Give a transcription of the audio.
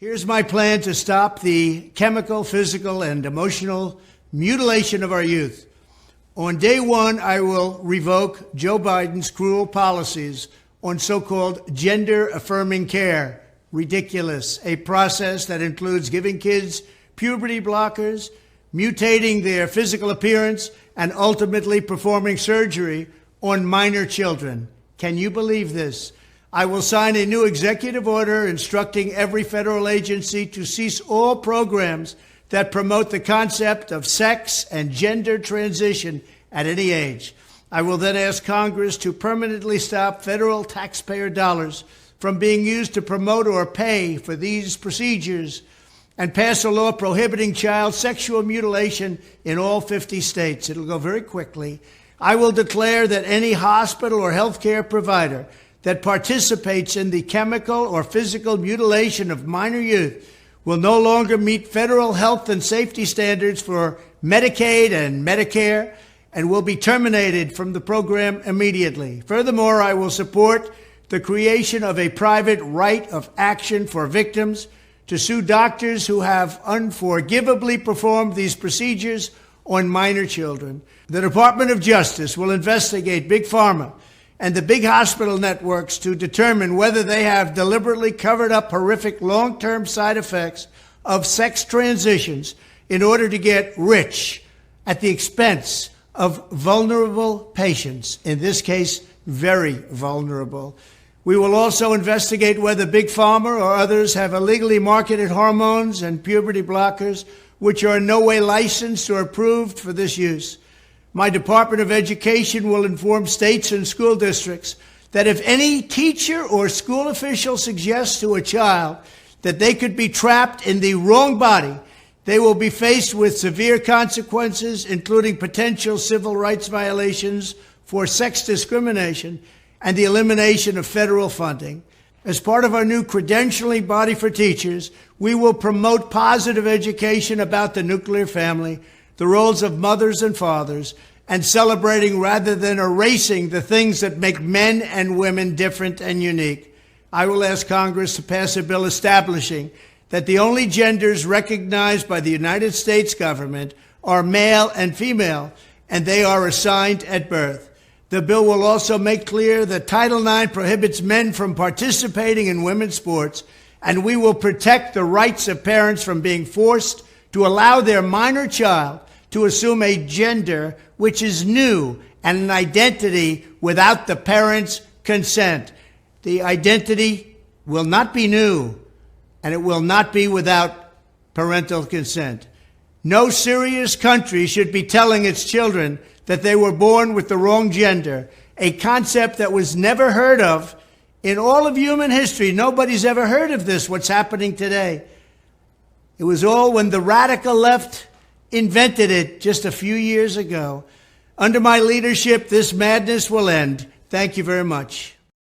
Here's my plan to stop the chemical, physical, and emotional mutilation of our youth. On day one, I will revoke Joe Biden's cruel policies on so-called gender-affirming care. Ridiculous. A process that includes giving kids puberty blockers, mutating their physical appearance, and ultimately performing surgery on minor children. Can you believe this? I will sign a new executive order instructing every federal agency to cease all programs that promote the concept of sex and gender transition at any age. I will then ask Congress to permanently stop federal taxpayer dollars from being used to promote or pay for these procedures and pass a law prohibiting child sexual mutilation in all 50 states. It'll go very quickly. I will declare that any hospital or healthcare provider that participates in the chemical or physical mutilation of minor youth will no longer meet federal health and safety standards for Medicaid and Medicare and will be terminated from the program immediately. Furthermore, I will support the creation of a private right of action for victims to sue doctors who have unforgivably performed these procedures on minor children. The Department of Justice will investigate Big Pharma and the big hospital networks to determine whether they have deliberately covered up horrific long-term side effects of sex transitions in order to get rich at the expense of vulnerable patients, in this case, very vulnerable. We will also investigate whether Big Pharma or others have illegally marketed hormones and puberty blockers which are in no way licensed or approved for this use. My Department of Education will inform states and school districts that if any teacher or school official suggests to a child that they could be trapped in the wrong body, they will be faced with severe consequences, including potential civil rights violations for sex discrimination and the elimination of federal funding. As part of our new credentialing body for teachers, we will promote positive education about the nuclear family, the roles of mothers and fathers, and celebrating rather than erasing the things that make men and women different and unique. I will ask Congress to pass a bill establishing that the only genders recognized by the United States government are male and female, and they are assigned at birth. The bill will also make clear that Title IX prohibits men from participating in women's sports, and we will protect the rights of parents from being forced to allow their minor child to assume a gender which is new and an identity without the parent's consent. The identity will not be new, and it will not be without parental consent. No serious country should be telling its children that they were born with the wrong gender, a concept that was never heard of in all of human history. Nobody's ever heard of this, what's happening today. It was all when the radical left invented it just a few years ago. Under my leadership, this madness will end. Thank you very much.